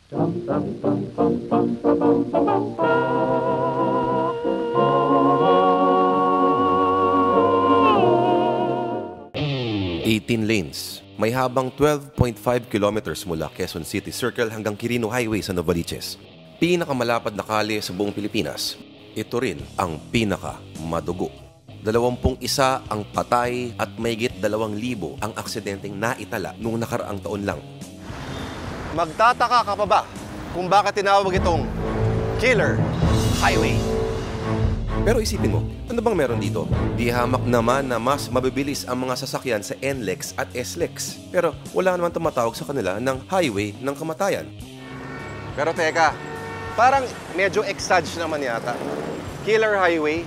18 lanes. May habang 12.5 kilometers mula Quezon City Circle hanggang Quirino Highway sa Novaliches. Pinakamalapad na kalye sa buong Pilipinas. Ito rin ang pinakamadugo. 21 ang patay at mahigit 2,000 ang aksidenteng naitala noong nakaraang taon lang. Magtataka ka pa ba kung bakit tinawag itong Killer Highway? Pero isipin mo, ano bang meron dito? Di hamak naman na mas mabibilis ang mga sasakyan sa NLEX at SLEX. Pero wala naman tumatawag sa kanila ng highway ng kamatayan. Pero teka, parang medyo exage naman yata. Killer Highway,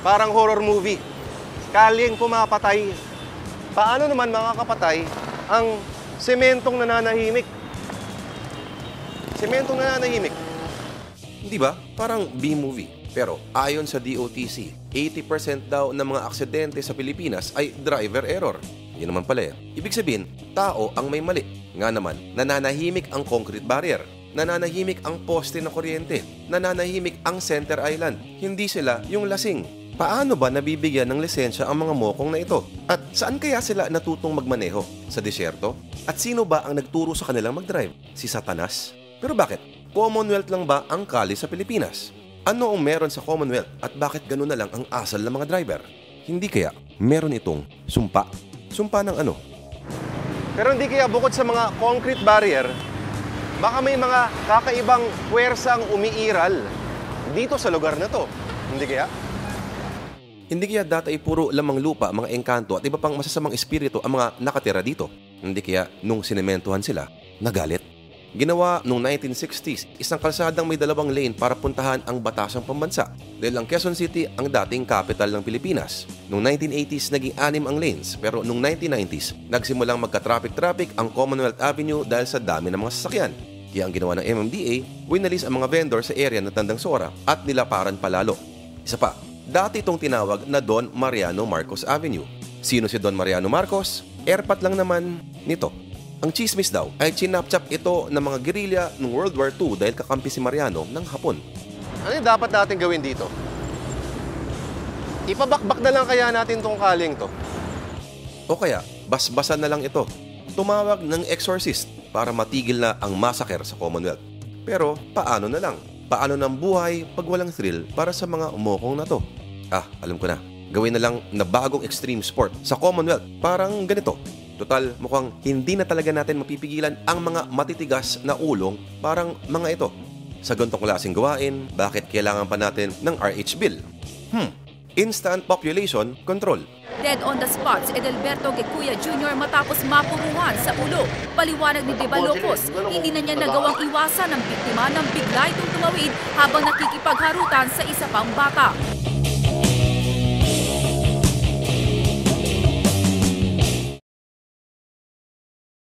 parang horror movie. Kalyeng pumapatay. Paano naman makakapatay ang sementong nananahimik? Sementong nananahimik. Hindi ba? Parang B-movie. Pero ayon sa DOTC, 80% daw ng mga aksidente sa Pilipinas ay driver error. Yun naman pala eh. Ibig sabihin, tao ang may mali. Nga naman, nananahimik ang concrete barrier. Nananahimik ang poste ng kuryente. Nananahimik ang center island. Hindi sila yung lasing. Paano ba nabibigyan ng lisensya ang mga mokong na ito? At saan kaya sila natutong magmaneho? Sa disyerto? At sino ba ang nagturo sa kanilang mag-drive? Si Satanas? Pero bakit? Commonwealth lang ba ang kali sa Pilipinas? Ano ang meron sa Commonwealth at bakit gano'n na lang ang asal ng mga driver? Hindi kaya meron itong sumpa? Sumpa ng ano? Pero hindi kaya bukod sa mga concrete barrier, baka may mga kakaibang puwersang umiiral dito sa lugar na to. Hindi kaya? Hindi kaya dati ay puro lamang lupa, mga engkanto at iba pang masasamang espiritu ang mga nakatira dito? Hindi kaya nung sinementuhan sila, nagalit? Ginawa noong 1960s, isang kalsadang may 2 lane para puntahan ang batasang pambansa dahil ang Quezon City ang dating capital ng Pilipinas. Noong 1980s, naging 6 ang lanes pero noong 1990s, nagsimulang magka-traffic ang Commonwealth Avenue dahil sa dami ng mga sasakyan. Kaya ang ginawa ng MMDA, winalis ang mga vendor sa area ng Tandang Sora at nilaparan palalo. Isa pa, dati itong tinawag na Don Mariano Marcos Avenue. Sino si Don Mariano Marcos? Airpat lang naman nito. Ang chismis daw ay chinapchap ito ng mga gerilya noong World War II dahil kakampi si Mariano ng Hapon. Ano yung dapat natin gawin dito? Ipabakbak na lang kaya natin tong kaling to? O kaya, basbasan na lang ito. Tumawag ng exorcist para matigil na ang massacre sa Commonwealth. Pero paano na lang? Paano ng buhay pag walang thrill para sa mga umokong na to? Alam ko na. Gawin na lang na bagong extreme sport sa Commonwealth. Parang ganito. Total, mukhang hindi na talaga natin mapipigilan ang mga matitigas na ulong parang mga ito. Sa ganitong klaseng gawain, bakit kailangan pa natin ng RH bill? Instant population control. Dead on the spot si Edelberto Gecuya Jr. matapos mapuruhan sa ulo. Paliwanag ni Diva Locos, hindi na niya nagawang iwasan ang biktima ng bigla itong tumawid habang nakikipagharutan sa isa pang bata.